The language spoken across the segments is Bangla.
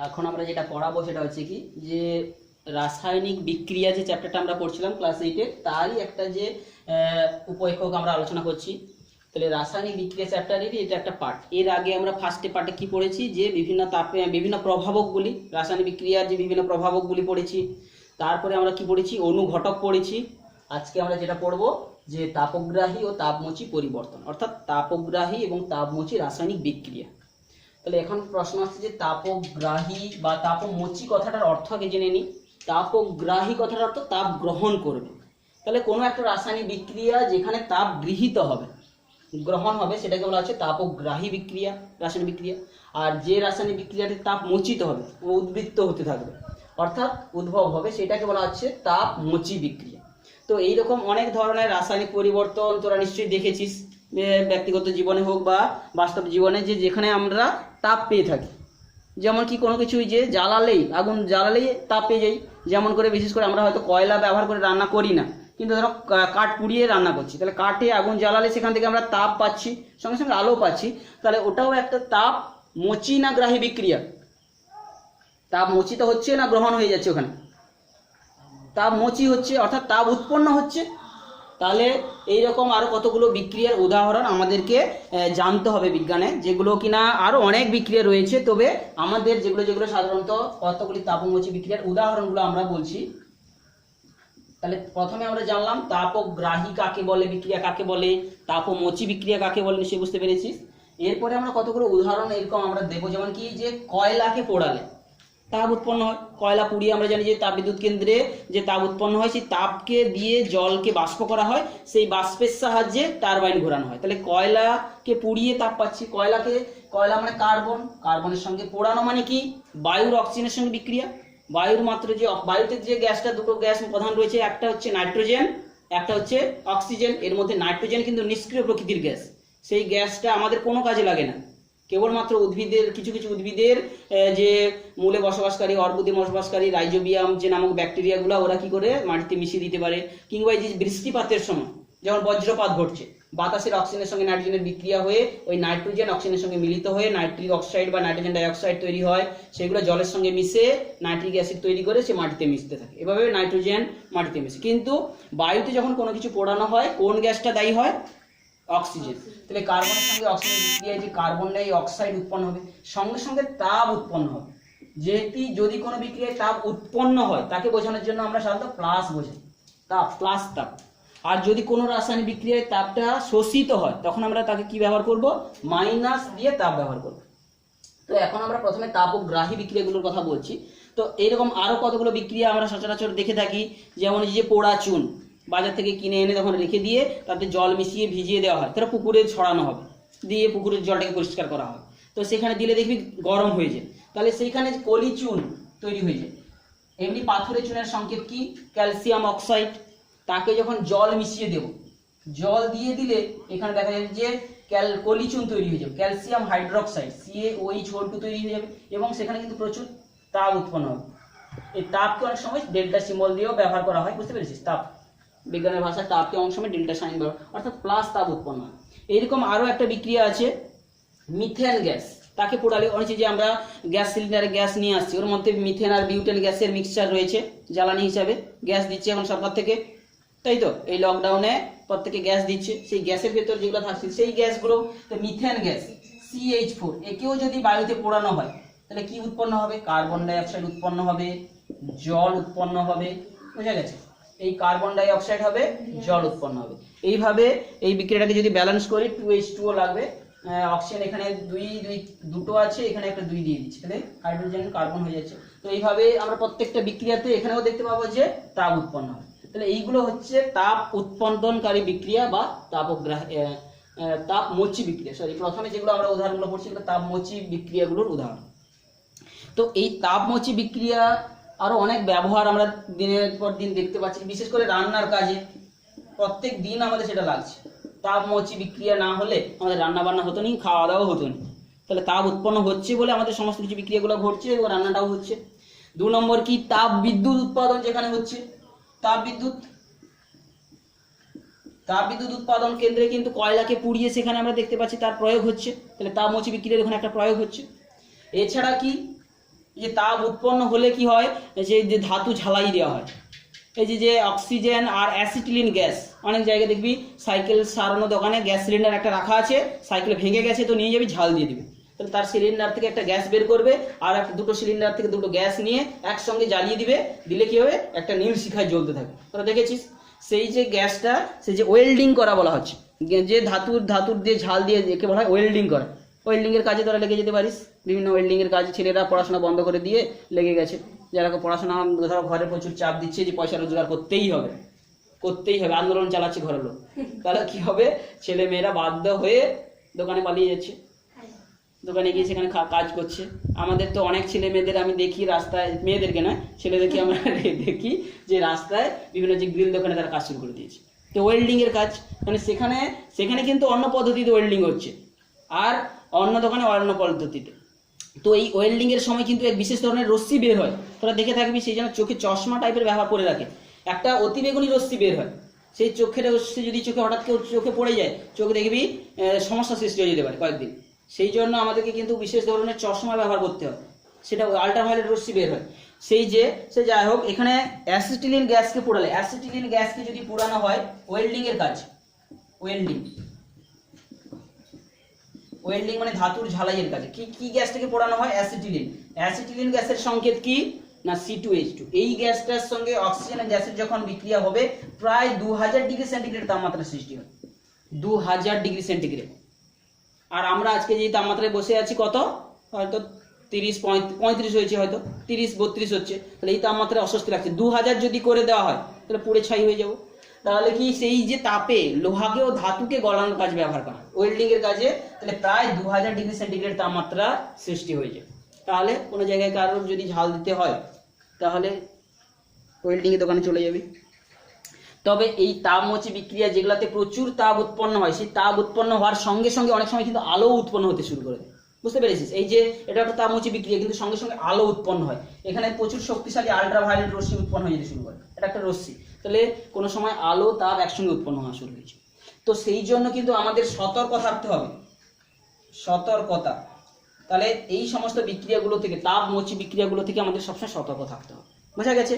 এখন আমরা যেটা পড়াবো সেটা হচ্ছে কি যে রাসায়নিক বিক্রিয়া যে চ্যাপ্টারটা আমরা পড়ছিলাম ক্লাস 8 এর তারই একটা যে উপএকক আমরা আলোচনা করছি। তাহলে রাসায়নিক বিক্রিয়া চ্যাপ্টারেরই এটা একটা পার্ট। এর আগে আমরা ফার্স্টে পার্টে কি পড়েছি যে বিভিন্ন তাপে বিভিন্ন প্রভাবকগুলি, রাসায়নিক বিক্রিয়ার যে বিভিন্ন প্রভাবকগুলি পড়েছি। তারপরে আমরা কি পড়েছি, অনুঘটক পড়েছি। আজকে আমরা যেটা পড়বো যে তাপগ্রাহী ও তাপমোচী পরিবর্তন, অর্থাৎ তাপগ্রাহী এবং তাপমোচী রাসায়নিক বিক্রিয়া। তাহলে এখন প্রশ্ন আসছে যে তাপগ্রাহী বা তাপমোচী কথাটার অর্থ আগে জেনে নিই। তাপগ্রাহী কথাটার অর্থ তাপ গ্রহণ করবে। তাহলে কোনো একটা রাসায়নিক বিক্রিয়া যেখানে তাপ গৃহীত হবে, গ্রহণ হবে, সেটাকে বলা হচ্ছে তাপগ্রাহী বিক্রিয়া, রাসায়নিক বিক্রিয়া। আর যে রাসায়নিক বিক্রিয়াতে তাপ মোচিত হবে ও উদ্বৃত্ত হতে থাকবে অর্থাৎ উদ্ভব হবে, সেটাকে বলা হচ্ছে তাপমোচী বিক্রিয়া। তো এইরকম অনেক ধরনের রাসায়নিক পরিবর্তন তোরা নিশ্চয়ই দেখেছিস ব্যক্তিগত জীবনে হোক বা বাস্তব জীবনে, যে যেখানে আমরা তাপ পেয়ে থাকি। যেমন কি কোনো কিছুই যে জ্বালালেই, আগুন জ্বালালেই তাপ পেয়ে যাই। যেমন করে বিশেষ করে আমরা হয়তো কয়লা ব্যবহার করে রান্না করি না, কিন্তু ধরো কাঠ পুড়িয়ে রান্না করছি, তাহলে কাঠে আগুন জ্বালালে সেখান থেকে আমরা তাপ পাচ্ছি, সঙ্গে সঙ্গে আলো পাচ্ছি। তাহলে ওটাও একটা তাপ মোচী না গ্রাহী বিক্রিয়া? তাপ মোচিত হচ্ছে না গ্রহণ হয়ে যাচ্ছে? ওখানে তাপ মোচী হচ্ছে, অর্থাৎ তাপ উৎপন্ন হচ্ছে। তাহলে এইরকম আরো কতগুলো বিক্রিয়ার উদাহরণ আমাদেরকে জানতে হবে বিজ্ঞানে, যেগুলো কিনা আরো অনেক বিক্রিয়া রয়েছে, তবে আমাদের যেগুলো সাধারণত কতগুলি তাপমোচী বিক্রিয়ার উদাহরণগুলো আমরা বলছি। তাহলে প্রথমে আমরা জানলাম তাপগ্রাহী কাকে বলে, বিক্রিয়া কাকে বলে, তাপমোচী বিক্রিয়া কাকে বলে, নিশ্চয়ই বুঝতে পেরেছিস। এরপরে আমরা কতগুলো উদাহরণ এরকম আমরা দেবো, যেমন কি যে কয়লাকে পোড়ালে তাপ উৎপন্ন হয়। কয়লা পুড়িয়ে আমরা জানি যে তাপবিদ্যুৎ কেন্দ্রে যে তাপ উৎপন্ন হয়, সেই তাপকে দিয়ে জলকে বাষ্প করা হয়, সেই বাষ্পের সাহায্যে টারবাইন ঘোরানো হয়। তাহলে কয়লাকে পুড়িয়ে তাপ পাচ্ছি। কয়লা মানে কার্বন, কার্বনের সঙ্গে পোড়ানো মানে কি বায়ুর অক্সিজেনের সঙ্গে বিক্রিয়া। বায়ুর মাত্র যে বায়ুতে যে গ্যাসটা, দুটো গ্যাস প্রধান রয়েছে, একটা হচ্ছে নাইট্রোজেন, একটা হচ্ছে অক্সিজেন। এর মধ্যে নাইট্রোজেন কিন্তু নিষ্ক্রিয় প্রকৃতির গ্যাস, সেই গ্যাসটা আমাদের কোনো কাজে লাগে না। কেবলমাত্র উদ্ভিদের কিছু উদ্ভিদের যে মূলে বসবাসকারী, অর্বুদে বসবাসকারী রাইজোবিয়াম যে নামক ব্যাকটেরিয়াগুলো, ওরা কি করে মাটিতে মিশিয়ে দিতে পারে। কিংবা এই যে বৃষ্টিপাতের সময় যেমন বজ্রপাত ঘটছে, বাতাসের অক্সিজেনের সঙ্গে নাইট্রোজেনের বিক্রিয়া হয়ে ওই নাইট্রোজেন অক্সিজেনের সঙ্গে মিলিত হয়ে নাইট্রিক অক্সাইড বা নাইট্রোজেন ডাইঅক্সাইড তৈরি হয়। সেগুলো জলের সঙ্গে মিশে নাইট্রিক অ্যাসিড তৈরি করে সে মাটিতে মিশতে থাকে, এভাবে নাইট্রোজেন মাটিতে মিশে। কিন্তু বায়ুতে যখন কোনো কিছু পোড়ানো হয়, কোন গ্যাসটা দায়ী হয়? অক্সিজেন। তাহলে কার্বনের সঙ্গে অক্সিজেন বিক্রিয়ায় যে কার্বন ডাই অক্সাইড উৎপন্ন হবে, সঙ্গে সঙ্গে তাপ উৎপন্ন হবে। যেটি যদি কোনো বিক্রিয়ায় তাপ উৎপন্ন হয় তাকে বোঝানোর জন্য আমরা সাধারণত প্লাস বোঝাই, তাপ, প্লাস তাপ। আর যদি কোনো রাসায়নিক বিক্রিয়ায় তাপটা শোষিত হয়, তখন আমরা তাকে কি ব্যবহার করব? মাইনাস দিয়ে তাপ ব্যবহার করব। তো এখন আমরা প্রথমে তাপগ্রাহী বিক্রিয়াগুলোর কথা বলছি। তো এইরকম আরো কতগুলো বিক্রিয়া আমরা সচরাচর দেখে থাকি, যেমন এই যে পোড়া চুন বাজার থেকে কিনে এনে তখন রেখে দিয়ে তাতে জল মিশিয়ে ভিজিয়ে দেওয়া হয়, তারা পুকুরে ছড়ানো হবে, দিয়ে পুকুরের জলটাকে পরিষ্কার করা হয়। তো সেখানে দিলে দেখবি গরম হয়ে যায়, তাহলে সেইখানে কলি চুন তৈরি হয়ে যায়। এমনি পাথরের চুনের সংকেত কি? Calcium oxide. তাকে যখন জল মিশিয়ে দেব, জল দিয়ে দিলে এখানে দেখা যাবে যে কলি চুন তৈরি হয়ে যাবে, ক্যালসিয়াম হাইড্রোক্সাইড CaOH2 তৈরি হয়ে যাবে, এবং সেখানে কিন্তু প্রচুর তাপ উৎপন্ন হবে। এই তাপকে অনেক সময় ডেল্টা সিম্বল দিয়েও ব্যবহার করা হয়, বুঝতে পেরেছিস? তাপ বিজ্ঞানের ভাষায় তাপকে অনেক সময় ডেল্টা সাইন ব্যবহার, অর্থাৎ প্লাস তাপ উৎপন্ন হয়। এইরকম আরো একটা বিক্রিয়া আছে, মিথেন গ্যাস। তাকে পোড়ালে অনেক যে আমরা গ্যাস সিলিন্ডারে গ্যাস নিয়ে আসছি, ওর মধ্যে মিথেন আর বিউটেন গ্যাসের মিক্সচার রয়েছে, জ্বালানি হিসাবে গ্যাস দিচ্ছে এখন সরকার থেকে, তাই তো? এই লকডাউনে প্রত্যেকে গ্যাস দিচ্ছে, সেই গ্যাসের ভেতর যেগুলো থাকছে সেই গ্যাসগুলো, মিথেন গ্যাস CH4, একেও যদি বায়ুতে পোড়ানো হয় তাহলে কি উৎপন্ন হবে? কার্বন ডাই অক্সাইড উৎপন্ন হবে, জল উৎপন্ন হবে, বুঝা গেছে? এই কার্বন ডাই অক্সাইড হবে, জল উৎপন্ন হবে। এইভাবে এই বিক্রিয়াটাকে যদি ব্যালেন্স করি, 2H2O লাগবে, অক্সিজেন এখানে দুটো আছে, এখানে একটা 2 দিয়ে দিচ্ছি, তাহলে হাইড্রোজেন কার্বন হয়ে যাচ্ছে। তো এইভাবে আমরা প্রত্যেকটা বিক্রিয়াতে এখানেও দেখতে পাবো যে তাপ উৎপন্ন হয়। তাহলে এইগুলো হচ্ছে তাপ উৎপাদনকারী বিক্রিয়া বা তাপমোচী বিক্রিয়া। সরি, প্রথমে যেগুলো আমরা উদাহরণগুলো পড়ছি সেগুলো তাপমোচী বিক্রিয়াগুলোর উদাহরণ। তো এই তাপমোচী বিক্রিয়া আরো অনেক ব্যবহার আমরা দিনের পর দিন দেখতে পাচ্ছি, বিশেষ করে রান্নার কাজে প্রত্যেক দিন আমাদের সেটা লাগছে। তাপমোচী বিক্রিয়া না হলে আমাদের রান্না বান্না হতো না, খাওয়া দাওয়া হতো না। তাহলে তাপ উৎপন্ন হচ্ছে বলে আমাদের সমস্ত কিছু বিক্রিয়াগুলো ঘটছে এবং রান্নাটাও হচ্ছে। 2 নম্বর কি? তাপ বিদ্যুৎ উৎপাদন যেখানে হচ্ছে, তাপ বিদ্যুৎ উৎপাদন কেন্দ্রে কিন্তু কয়লাকে পুড়িয়ে সেখানে আমরা দেখতে পাচ্ছি তার প্রয়োগ হচ্ছে, তাহলে তাপমোচী বিক্রিয়ার ওখানে একটা প্রয়োগ হচ্ছে। এছাড়া কি? এই যে তাপ উৎপন্ন হলে কি হয়, যে ধাতু ঝালাই দেওয়া হয়। এই যে অক্সিজেন আর অ্যাসিটিলিন গ্যাস, অনেক জায়গায় দেখবি সাইকেল সারানো দোকানে গ্যাস সিলিন্ডার একটা রাখা আছে, সাইকেল ভেঙে গেছে তো নিয়ে যাবি, ঝাল দিয়ে দিবি, তাহলে তার সিলিন্ডার থেকে একটা গ্যাস বের করবে আর দুটো সিলিন্ডার থেকে দুটো গ্যাস নিয়ে একসঙ্গে জ্বালিয়ে দিবে, দিলে কি হবে একটা নীল শিখায় জ্বলতে থাকে। তোরা দেখেছিস সেই যে গ্যাসটা, সেই যে ওয়েল্ডিং করা বলা হচ্ছে, যে ধাতুর দিয়ে ঝাল দিয়ে একে বলা হয় ওয়েল্ডিং করা। ওয়েল্ডিংয়ের কাজে তোরা লেগে যেতে পারিস, বিভিন্ন ওয়েল্ডিংয়ের কাজে ছেলেরা পড়াশোনা বন্ধ করে দিয়ে লেগে গেছে, যারা পড়াশোনা ধরো ঘরে প্রচুর চাপ দিচ্ছে যে পয়সা রোজগার করতেই হবে, আন্দোলন চালাচ্ছে ঘরের লোক, তাহলে কি হবে ছেলে মেয়েরা বাধ্য হয়ে দোকানে পালিয়ে যাচ্ছে, দোকানে গিয়ে সেখানে কাজ করছে। আমাদের তো অনেক ছেলে মেয়েদের আমি দেখি রাস্তায়, মেয়েদেরকে নয় ছেলেদেরকে আমরা দেখি যে রাস্তায় বিভিন্ন যে গ্রিল দোকানে তারা কাজ শুরু করে দিয়েছে, তো ওয়েল্ডিংয়ের কাজ, মানে সেখানে কিন্তু অন্য পদ্ধতিতে ওয়েল্ডিং হচ্ছে আর অন্য দোকানে অন্য পদ্ধতিতে। তো এই ওয়েল্ডিংয়ের সময় কিন্তু এক বিশেষ ধরনের রশ্মি বের হয়, তোরা দেখে থাকবি, সেই জন্য চোখে চশমা টাইপের ব্যবহার করে রাখে, একটা অতিবেগুনি রশ্মি বের হয়, সেই চোখের রশ্মি যদি চোখে হঠাৎ কেউ চোখে পড়ে যায়, চোখে দেখবি সমস্যা সৃষ্টি হয়ে যেতে পারে কয়েকদিন, সেই জন্য আমাদেরকে কিন্তু বিশেষ ধরনের চশমা ব্যবহার করতে হয়, সেটা আল্ট্রাভায়োলেট রশ্মি বের হয়। সে যাই হোক, এখানে অ্যাসিটিলিন গ্যাসকে পোড়ালে, অ্যাসিটিলিন গ্যাসকে যদি পোড়ানো হয় ওয়েল্ডিংয়ের কাজ, ওয়েল্ডিং মানে ধাতুর ঝালাইয়ের কাজে কি গ্যাসটাকে পোড়ানো হয়, অ্যাসিটিলিন গ্যাসের সংকেত কি না C2H2। এই গ্যাসটার সঙ্গে অক্সিজেন গ্যাসের যখন বিক্রিয়া হবে প্রায় 2000 ডিগ্রি সেন্টিগ্রেড তাপমাত্রা সৃষ্টি হয়, 2000 ডিগ্রি সেন্টিগ্রেড। আর আমরা আজকে যে তাপমাত্রায় বসে আছি কত, হয়তো 30-35 হয়েছে, হয়তো 30-32 হচ্ছে, তাহলে এই তাপমাত্রায় অস্বস্তি লাগছে। 2000 যদি করে দেওয়া হয় তাহলে পুড়ে ছাই হয়ে যাবো। তাহলে কি সেই যে তাপে লোহাকে ও ধাতুকে গলানোর কাজ ব্যবহার করা হয় ওয়েল্ডিং এর কাজে, তাহলে প্রায় 2000 ডিগ্রি সেন্টিগ্রেড তাপমাত্রা সৃষ্টি হয়ে যায়। তাহলে কোনো জায়গায় কারোর যদি ঝাল দিতে হয় তাহলে ওয়েল্ডিং এর দোকানে চলে যাবি। তবে এই তাপমোচী বিক্রিয়া যেগুলাতে প্রচুর তাপ উৎপন্ন হয়, সেই তাপ উৎপন্ন হওয়ার সঙ্গে সঙ্গে অনেক সময় কিন্তু আলো উৎপন্ন হতে শুরু করে, বুঝতে পেরেছিস? এই যে এটা একটা তাপমোচী বিক্রিয়া, কিন্তু সঙ্গে সঙ্গে আলো উৎপন্ন হয়, এখানে প্রচুর শক্তিশালী আল্ট্রাভায়োলেট রশ্মি উৎপন্ন হয়ে যেতে শুরু করে, এটা একটা রশ্মি, তাহলে কোনো সময় আলো তাপ একসঙ্গে উৎপন্ন হওয়া শুরু হয়েছে। তো সেই জন্য কিন্তু আমাদের সতর্ক থাকতে হবে, সতর্কতা। তাহলে এই সমস্ত বিক্রিয়াগুলো থেকে, তাপমোচী বিক্রিয়াগুলো থেকে আমাদের সবসময় সতর্ক থাকতে হবে, বোঝা গেছে?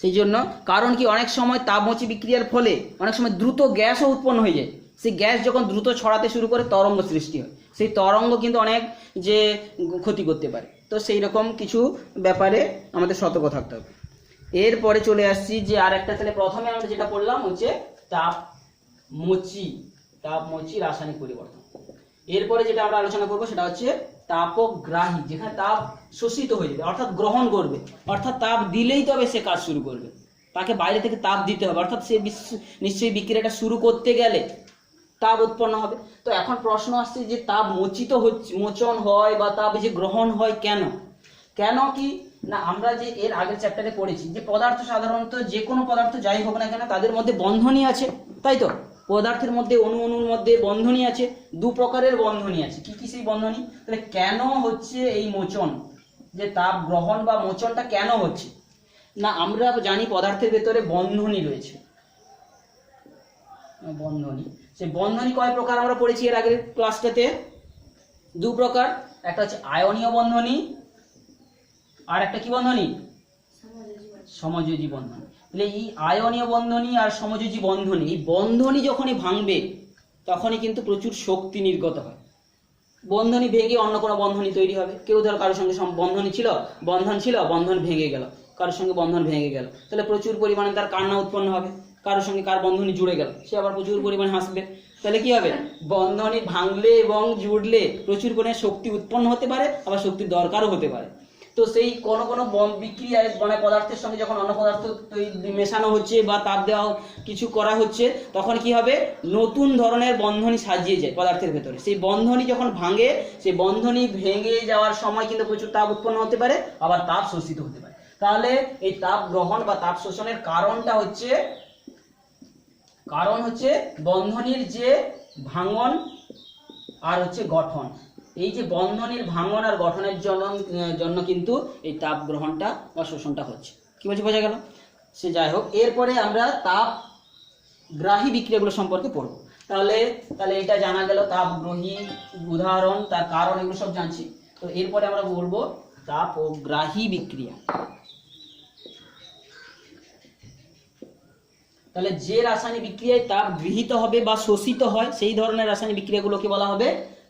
সেই জন্য, কারণ কি অনেক সময় তাপমোচী বিক্রিয়ার ফলে অনেক সময় দ্রুত গ্যাসও উৎপন্ন হয়ে যায়, সেই গ্যাস যখন দ্রুত ছড়াতে শুরু করে তরঙ্গ সৃষ্টি হয়, সেই তরঙ্গ কিন্তু অনেক যে ক্ষতি করতে পারে। তো সেই রকম কিছু ব্যাপারে আমাদের সতর্ক থাকতে হবে। এরপরে চলে আসছি যে আর একটা, তাহলে প্রথমে আমরা যেটা পড়লাম হচ্ছে তাপমোচী রাসায়নিক পরিবর্তন। এরপরে যেটা আমরা আলোচনা করবো সেটা হচ্ছে তাপগ্রাহী, যেখানে তাপ শোষিত হয়ে যাবে, অর্থাৎ গ্রহণ করবে, অর্থাৎ তাপ দিলেই তবে সে কাজ শুরু করবে, তাকে বাইরে থেকে তাপ দিতে হবে, অর্থাৎ সে নিশ্চয়ই বিক্রিয়াটা শুরু করতে গেলে তাপ উৎপন্ন হবে। তো এখন প্রশ্ন আসছে যে তাপ মোচন হয় বা তাপ যে গ্রহণ হয় কেন কি না, আমরা যে এর আগের চ্যাপ্টারে পড়েছি যে পদার্থ সাধারণত যে কোনো পদার্থ যাই হোক না কেন তাদের মধ্যে বন্ধনী আছে, তাই তো? পদার্থের মধ্যে অণুর মধ্যে বন্ধনী আছে, দু প্রকারের বন্ধনী আছে। কি সেই বন্ধনী? তাহলে কেন হচ্ছে এই মোচন, যে তাপ গ্রহণ বা মোচনটা কেন হচ্ছে না, আমরা জানি পদার্থের ভেতরে বন্ধনী রয়েছে, বন্ধনী। সেই বন্ধনী কয় প্রকার আমরা পড়েছি এর আগের ক্লাসটাতে? দু প্রকার, একটা হচ্ছে আয়নীয় বন্ধনী আর একটা কি বন্ধনী? সমযোজী বন্ধনী। তাহলে এই আয়নীয় বন্ধনী আর সমযোজী বন্ধনী, এই বন্ধনী যখনই ভাঙবে তখনই কিন্তু প্রচুর শক্তি নির্গত হয়। বন্ধনী ভেঙে অন্য কোনো বন্ধনী তৈরি হবে। কেউ ধর কারোর সঙ্গে বন্ধন ছিল, বন্ধন ভেঙে গেল, কারোর সঙ্গে বন্ধন ভেঙে গেল, তাহলে প্রচুর পরিমাণে তার কান্না উৎপন্ন হবে। কারোর সঙ্গে কার বন্ধনী জুড়ে গেল, সে আবার প্রচুর পরিমাণে হাসবে। তাহলে কি হবে? বন্ধনী ভাঙলে এবং জুড়লে প্রচুর পরিমাণে শক্তি উৎপন্ন হতে পারে, আবার শক্তির দরকারও হতে পারে। তো সেই কোনো বিক্রিয়ায় মানে পদার্থের সঙ্গে যখন অন্য পদার্থ মেশানো হচ্ছে বা তাপ দেওয়া কিছু করা হচ্ছে, তখন কি হবে? নতুন ধরনের বন্ধনী সাজিয়ে যায় পদার্থের ভেতরে। সেই বন্ধনী যখন ভাঙে, সেই বন্ধনী ভেঙে যাওয়ার সময় কিন্তু প্রচুর তাপ উৎপন্ন হতে পারে, আবার তাপ শোষিত হতে পারে। তাহলে এই তাপ গ্রহণ বা তাপ শোষণের কারণটা হচ্ছে বন্ধনীর যে ভাঙন আর হচ্ছে গঠন। এই যে বন্ধনীর ভাঙন আর গঠনের জন্য কিন্তু এই তাপ গ্রহণটা বা শোষণটা হচ্ছে। কি বলছি, বোঝা গেল? সে যাই হোক, এরপরে আমরা তাপগ্রাহী বিক্রিয়াগুলো সম্পর্কে পড়ব। তাহলে এটা জানা গেল, তাপগ্রহী, উদাহরণ, তার কারণ, এগুলো সব জানছি। তো এরপরে আমরা বলবো তাপগ্রাহী বিক্রিয়া। তাহলে যে রাসায়নিক বিক্রিয়ায় তাপ গৃহীত হবে বা শোষিত হয় সেই ধরনের রাসায়নিক বিক্রিয়াগুলোকে বলা হবে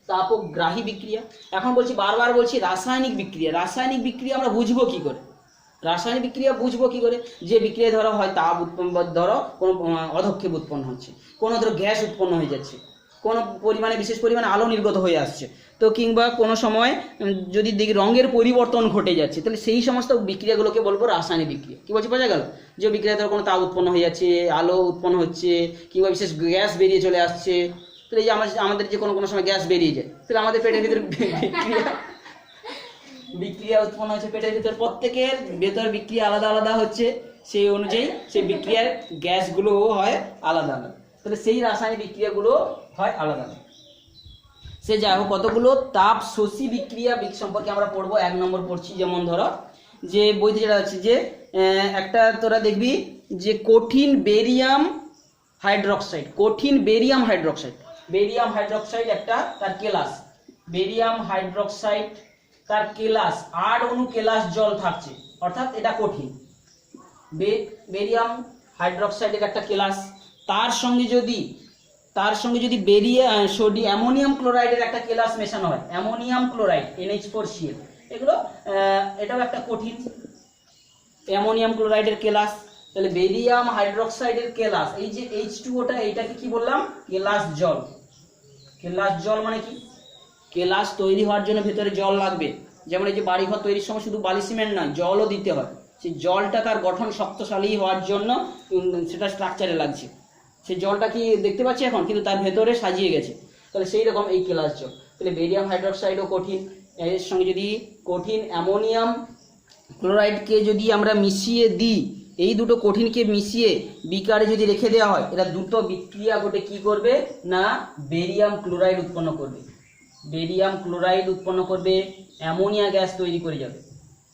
তাপগ্রাহী বিক্রিয়া। এখন বলছি, বারবার বলছি, রাসায়নিক বিক্রিয়া। রাসায়নিক বিক্রিয়া আমরা বুঝবো কি করে? রাসায়নিক বিক্রিয়া বুঝবো কি করে? যে বিক্রিয়া ধরো হয় তাপ উৎপন্ন, ধরো কোনো অধক্ষেপ উৎপন্ন হচ্ছে, কোনো ধরো গ্যাস উৎপন্ন হয়ে যাচ্ছে, কোনো পরিমাণে বিশেষ পরিমাণে আলো নির্গত হয়ে আসছে, তো কিংবা কোনো সময় যদি দেখি রঙের পরিবর্তন ঘটে যাচ্ছে, তাহলে সেই সমস্ত বিক্রিয়াগুলোকে বলবো রাসায়নিক বিক্রিয়া। কি বলছি, বোঝা গেল? যে বিক্রিয়া ধরো কোনো তাপ উৎপন্ন হয়ে যাচ্ছে, আলো উৎপন্ন হচ্ছে, কিংবা বিশেষ গ্যাস বেরিয়ে চলে আসছে, তাহলে এই যে আমাদের যে কোনো সময় গ্যাস বেরিয়ে যায়, তাহলে আমাদের পেটের ভিতরে বিক্রিয়া উৎপন্ন হচ্ছে পেটের ভিতর, প্রত্যেকের ভেতর বিক্রিয়া আলাদা আলাদা হচ্ছে, সেই অনুযায়ী সেই বিক্রিয়ার গ্যাসগুলোও হয় আলাদা আলাদা, তাহলে সেই রাসায়নিক বিক্রিয়াগুলো হয় আলাদা আলাদা। সে যাই হোক, কতগুলো তাপ শোষী বিক্রিয়া সম্পর্কে আমরা পড়বো। 1 নম্বর পড়ছি, যেমন ধরো যে বইতে যেটা আছে যে একটা তোরা দেখবি যে কঠিন বেরিয়াম হাইড্রোক্সাইড, কঠিন বেরিয়াম হাইড্রোক্সাইড, বেরিয়াম হাইড্রোক্সাইড একটা তার কেলাস, বেরিয়াম হাইড্রোক্সাইড তার কেলাস 8 অণু কেলাস জল থাকছে, অর্থাৎ এটা কঠিন। বেরিয়াম হাইড্রোক্সাইডের একটা কেলাস, তার সঙ্গে যদি অ্যামোনিয়াম ক্লোরাইডের একটা কেলাস মেশানো হয়, অ্যামোনিয়াম ক্লোরাইড NH4Cl, এটাও একটা কঠিন অ্যামোনিয়াম ক্লোরাইডের কেলাস। তাহলে বেরিয়াম হাইড্রোক্সাইডের কেলাস, এই যে H2ওটা, এইটাকে কি বললাম? কেলাস জল। কেলাস জল মানে কি? কেলাস তৈরি হওয়ার জন্য ভেতরে জল লাগবে। যেমন এই যে বাড়িঘর তৈরির সময় শুধু বালি সিমেন্ট নয়, জলও দিতে হয়। সেই জলটা তার গঠন শক্তশালী হওয়ার জন্য সেটা স্ট্রাকচারে লাগছে। সেই জলটা কি দেখতে পাচ্ছি এখন, কিন্তু তার ভেতরে সাজিয়ে গেছে। তাহলে সেই রকম এই কেলাস জল। তাহলে বেরিয়াম হাইড্রোক্সাইডও কঠিন, এর সঙ্গে যদি কঠিন অ্যামোনিয়াম ক্লোরাইডকে যদি আমরা মিশিয়ে দিই, এই দুটো কঠিনকে মিশিয়ে বিকারে যদি রেখে দেওয়া হয়, এরা দুটো বিক্রিয়া ঘটে কি করবে না বেরিয়াম ক্লোরাইড উৎপন্ন করবে। বেরিয়াম ক্লোরাইড উৎপন্ন করবে, অ্যামোনিয়া গ্যাস তৈরি করে যাবে,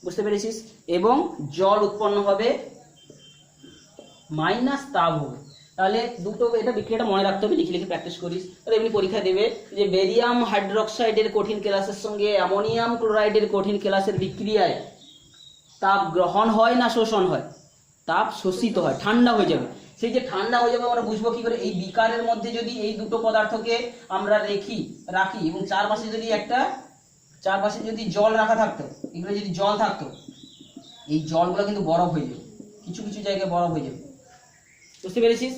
বুঝতে পেরেছিস? এবং জল উৎপন্ন হবে, মাইনাস তাপ হবে। তাহলে দুটো, এটা বিক্রিয়াটা মনে রাখতে হবে, লিখে লিখে প্র্যাকটিস করিস। তাহলে এমনি পরীক্ষা দেবে যে বেরিয়াম হাইড্রোক্সাইডের কঠিন কেলাসের সঙ্গে অ্যামোনিয়াম ক্লোরাইডের কঠিন কেলাসের বিক্রিয়ায় তাপ গ্রহণ হয় না শোষণ হয়? তাপ শোষিত হয়, ঠান্ডা হয়ে যাবে। সেই যে ঠান্ডা হয়ে যাবে আমরা বুঝবো কি করে? এই বিকারের মধ্যে যদি এই দুটো পদার্থকে আমরা রাখি এবং চারপাশে যদি জল রাখা থাকতো, এগুলো যদি জল থাকতো, এই জলগুলো কিন্তু বরফ হয়ে যাবে, কিছু কিছু জায়গায় বরফ হয়ে যাবে, বুঝতে পেরেছিস?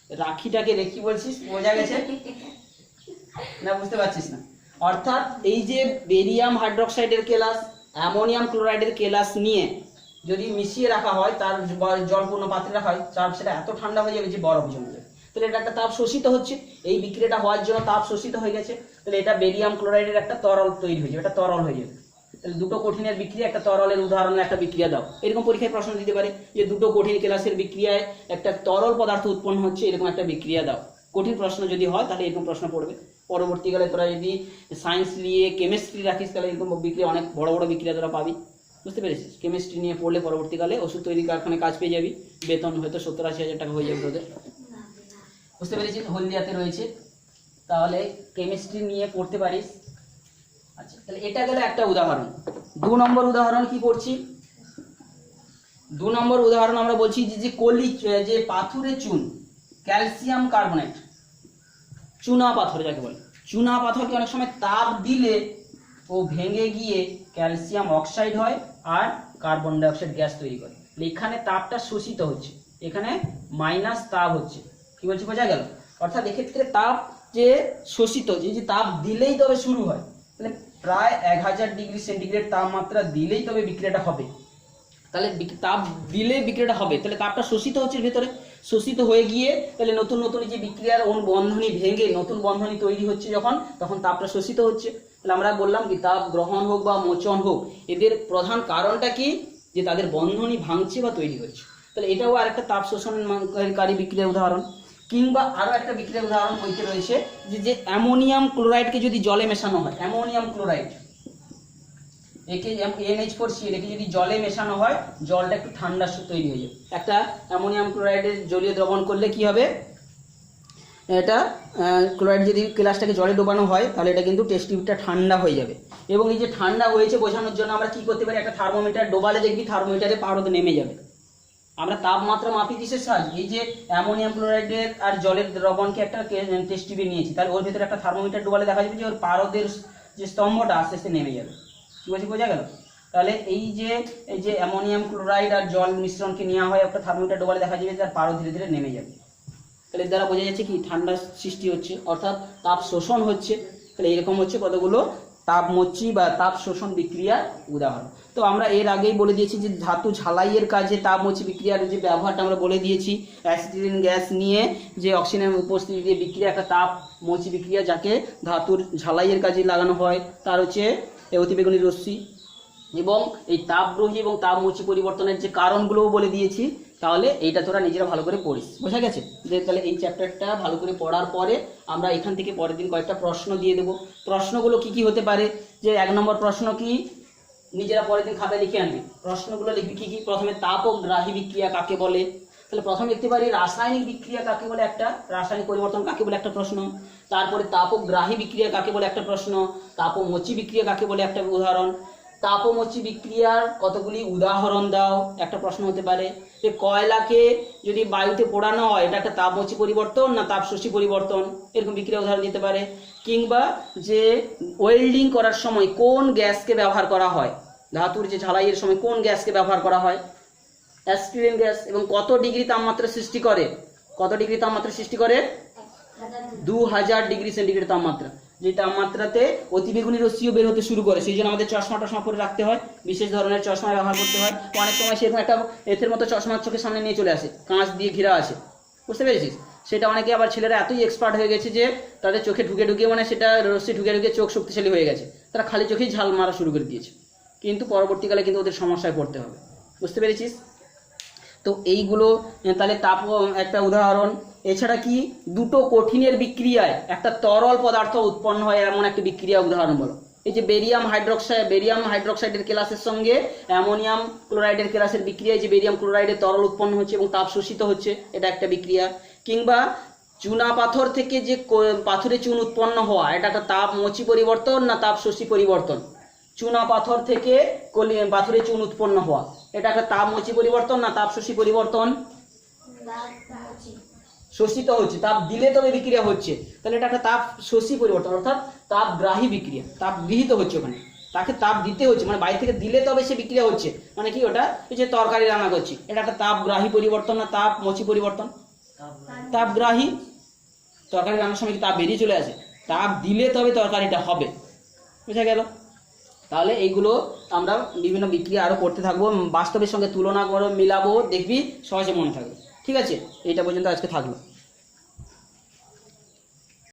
রাখিটাকে রেখি বলছিস, বোঝা গেছে না? বুঝতে পারছিস না? অর্থাৎ এই যে বেরিয়াম হাইড্রোক্সাইডের কেলাস অ্যামোনিয়াম ক্লোরাইডের কেলাস নিয়ে যদি মিশিয়ে রাখা হয়, তার জলপূর্ণ পাত্রে রাখা হয়, সেটা এত ঠান্ডা হয়ে যাবে যে বরফ জমে যাবে। তাহলে এটা একটা তাপ শোষিত হচ্ছে, এই বিক্রিয়াটা হওয়ার জন্য তাপ শোষিত হয়ে গেছে। তাহলে এটা বেরিয়াম ক্লোরাইডের একটা তরল তৈরি হয়ে যাবে, এটা তরল হয়ে যাবে। তাহলে দুটো কঠিনের বিক্রিয়া, একটা তরলের উদাহরণে একটা বিক্রিয়া দাও। এরকম পরীক্ষায় প্রশ্ন দিতে পারে যে দুটো কঠিন কেলাসের বিক্রিয়ায় একটা তরল পদার্থ উৎপন্ন হচ্ছে, এরকম একটা বিক্রিয়া দাও। কঠিন প্রশ্ন যদি হয় তাহলে এরকম প্রশ্ন পড়বে। পরবর্তীকালে তোরা যদি সায়েন্স নিয়ে কেমিস্ট্রি রাখিস, তাহলে এরকম বিক্রিয়া, অনেক বড় বড় বিক্রিয়া তোরা পাবি, বুঝতে পেরেছিস? কেমিস্ট্রি নিয়ে পড়লে পরবর্তীকালে ওষুধ তৈরি কারখানায় কাজ পেয়ে যাবি, বেতন হয়তো 70-80 হাজার টাকা হয়ে যাবে তোদের, বুঝতে পেরেছিস? হলদিয়াতে রয়েছে, তাহলে কেমিস্ট্রি নিয়ে পড়তে পারিস। আচ্ছা, তাহলে এটা গেল একটা উদাহরণ। 2 নম্বর উদাহরণ কি করছি? 2 নম্বর উদাহরণ আমরা বলছি যে পাথরের চুন, ক্যালসিয়াম কার্বনেট, চুনা পাথর যাকে বলে, চুনা পাথরকে অনেক সময় তাপ দিলে ও ভেঙে গিয়ে ক্যালসিয়াম অক্সাইড হয় আর কার্বন ডাইঅক্সাইড গ্যাস তৈরি করে। এখানে তাপটা শোষিত হচ্ছে, এখানে মাইনাস তাপ হচ্ছে। কি বলছি, বোঝা গেল? অর্থাৎ এক্ষেত্রে তাপ যে শোষিত, যে তাপ দিলেই তবে শুরু হয়, তাহলে প্রায় 1000 ডিগ্রি সেন্টিগ্রেড তাপমাত্রা দিলেই তবে বিক্রিয়াটা হবে। তাহলে তাপ দিলে বিক্রিয়াটা হবে, তাহলে তাপটা শোষিত হচ্ছে ভেতরে, শোষিত হয়ে গিয়ে তাহলে নতুন নতুন যে বিক্রিয়ার বন্ধনী ভেঙে নতুন বন্ধনী তৈরি হচ্ছে, তখন তাপটা শোষিত হচ্ছে। তাহলে আমরা বললাম কি তাপ গ্রহণ হোক বা মোচন হোক, এদের প্রধান কারণটা কি? যে তাদের বন্ধনী ভাঙছে বা তৈরি হচ্ছে। তাহলে এটাও আরেকটা তাপ শোষণকারী বিক্রিয়ার উদাহরণ। কিংবা আরো একটা বিক্রিয়ার উদাহরণ বইতে রয়েছে যে অ্যামোনিয়াম ক্লোরাইডকে যদি জলে মেশানো হয়, অ্যামোনিয়াম ক্লোরাইড একে NH4Cl একে যদি জলে মেশানো হয়, জলটা একটু ঠান্ডা তৈরি হয়ে যাবে। একটা অ্যামোনিয়াম ক্লোরাইডের জলীয় দ্রবণ করলে কি হবে? এটা ক্লোরাইড যদি কেলাসটাকে জলে ডোবানো হয়, তাহলে এটা কিন্তু টেস্ট টিউবটা ঠান্ডা হয়ে যাবে এবং এই যে ঠান্ডা হয়েছে বোঝানোর জন্য আমরা কি করতে পারি, একটা থার্মোমিটার ডোবালে দেখবি থার্মোমিটারে পারদ নেমে যাবে। আমরা তাপমাত্রা মাপি কিসের সাহায্যে, এই যে অ্যামোনিয়াম ক্লোরাইডের আর জলের দ্রবণকে একটা টেস্ট টিউবে নিয়েছি, তাহলে ওর ভিতরে একটা থার্মোমিটার ডোবালে দেখা যাবে যে ওর পারদের যে স্তম্ভটা আস্তে আস্তে নেমে যাবে। কি বলছি, বোঝা গেল? তাহলে এই যে অ্যামোনিয়াম ক্লোরাইড আর জল মিশ্রণকে নেওয়া হয় একটা থার্মোমিটার ডোবালে দেখা যাবে তার পারদ ধীরে ধীরে নেমে যাবে। তাহলে এর দ্বারা বোঝা যাচ্ছে কি ঠান্ডা সৃষ্টি হচ্ছে, অর্থাৎ তাপ শোষণ হচ্ছে। তাহলে এরকম হচ্ছে কতগুলো তাপমোচী বা তাপ শোষণ বিক্রিয়ার উদাহরণ। তো আমরা এর আগেই বলে দিয়েছি যে ধাতু ঝালাইয়ের কাজে তাপমোচী বিক্রিয়ার যে ব্যবহারটা আমরা বলে দিয়েছি। অ্যাসিটিলিন গ্যাস নিয়ে যে অক্সিজেনের উপস্থিতিতে বিক্রিয়া একটা তাপমোচী বিক্রিয়া, যাকে ধাতুর ঝালাইয়ের কাজে লাগানো হয়, তার হচ্ছে অতিবেগুনি রশ্মি। এবং এই তাপগ্রহী এবং তাপমোচী পরিবর্তনের যে কারণগুলোও বলে দিয়েছি। তাহলে এইটা তোরা নিজেরা ভালো করে পড়িস, বোঝা গেছে? যে তাহলে এই চ্যাপ্টারটা ভালো করে পড়ার পরে আমরা এখান থেকে পরের দিন কয়েকটা প্রশ্ন দিয়ে দেবো। প্রশ্নগুলো কি কি হতে পারে, যে 1 নম্বর প্রশ্ন কি, নিজেরা পরের দিন খাতায় লিখে আনবি। প্রশ্নগুলো লিখবি কি কি, প্রথমে তাপগ্রাহী বিক্রিয়া কাকে বলে, তাহলে প্রথমে লিখতে পারি রাসায়নিক বিক্রিয়া কাকে বলে, একটা রাসায়নিক পরিবর্তন কাকে বলে একটা প্রশ্ন। তারপরে তাপগ্রাহী বিক্রিয়া কাকে বলে একটা প্রশ্ন। তাপমোচী বিক্রিয়া কাকে বলে একটা উদাহরণ। তাপমোচী বিক্রিয়ার কতগুলি উদাহরণ দাও, একটা প্রশ্ন হতে পারে। যে কয়লাকে যদি বায়ুতে পোড়ানো হয় এটা একটা তাপমোচী পরিবর্তন না তাপশোষী পরিবর্তন, এরকম বিক্রিয়া উদাহরণ দিতে পারে। কিংবা যে ওয়েল্ডিং করার সময় কোন গ্যাসকে ব্যবহার করা হয়, ধাতুর যে ঝালাইয়ের সময় কোন গ্যাসকে ব্যবহার করা হয়, অ্যাসপিরিন গ্যাস, এবং কত ডিগ্রি তাপমাত্রা সৃষ্টি করে, কত ডিগ্রি তাপমাত্রা সৃষ্টি করে, 2000 ডিগ্রি সেন্টিগ্রেড তাপমাত্রা। যে তাপমাত্রাতে অতিবেগুনি রশ্মিও বের হতে শুরু করে, সেই জন্য আমাদের চশমা টশমা পরে রাখতে হয়, বিশেষ ধরনের চশমা ব্যবহার করতে হয়। অনেক সময় সেরকম একটা এর মতো চশমা চোখের সামনে নিয়ে চলে আসে, কাঁচ দিয়ে ঘেরা আছে, বুঝতে পেরেছিস? সেটা অনেকে আবার ছেলেরা এতই এক্সপার্ট হয়ে গেছে যে তাদের চোখে ঢুকে ঢুকে মানে সেটা রশ্মি ঢুকে ঢুকে চোখ শক্তিশালী হয়ে গেছে, তারা খালি চোখেই ঝাল মারা শুরু করে দিয়েছে, কিন্তু পরবর্তীকালে কিন্তু ওদের সমস্যায় পড়তে হবে, বুঝতে পেরেছিস? তো এইগুলো তাহলে তাপ একটা উদাহরণ। এছাড়া কি, দুটো কঠিনের বিক্রিয়ায় একটা তরল পদার্থ উৎপন্ন হয় এমন একটা বিক্রিয়া উদাহরণ বলো। এই যে বেরিয়াম হাইড্রোক্সাইডের কেলাসের সঙ্গে অ্যামোনিয়াম ক্লোরাইডের কেলাসের বিক্রিয়ায় যে বেরিয়াম ক্লোরাইডের তরল উৎপন্ন হচ্ছে এবং তাপ শোষিত হচ্ছে, এটা একটা বিক্রিয়া। কিংবা চুনা পাথর থেকে যে পাথরে চুন উৎপন্ন হওয়া, এটা একটা তাপমোচী পরিবর্তন না তাপশোষী পরিবর্তন। চুনা পাথর থেকে পাথরে চুন উৎপন্ন হওয়া, এটা একটা তাপমোচী পরিবর্তন না তাপশোষী পরিবর্তন। শোষিত হচ্ছে, তাপ দিলে তবে বিক্রিয়া হচ্ছে, তাহলে এটা একটা তাপ শোষী পরিবর্তন, অর্থাৎ তাপগ্রাহী বিক্রিয়া, তাপ গৃহীত হচ্ছে, ওখানে তাকে তাপ দিতে হচ্ছে, মানে বাইরে থেকে দিলে তবে সে বিক্রিয়া হচ্ছে। মানে কি, ওটা এই যে তরকারি রান্না করছি, এটা একটা তাপগ্রাহী পরিবর্তন না তাপমোচী পরিবর্তন? তাপগ্রাহী। তরকারি রান্নার সময় কি তাপ বেরিয়ে চলে আসে, তাপ দিলে তবে তরকারিটা হবে, বুঝা গেল? তাহলে এইগুলো আমরা বিভিন্ন বিক্রিয়া আরো করতে থাকবো, বাস্তবের সঙ্গে তুলনা করে মিলাবো, দেখবি সহজে মনে থাকবে। ঠিক আছে, এইটা পর্যন্ত আজকে থাকলো।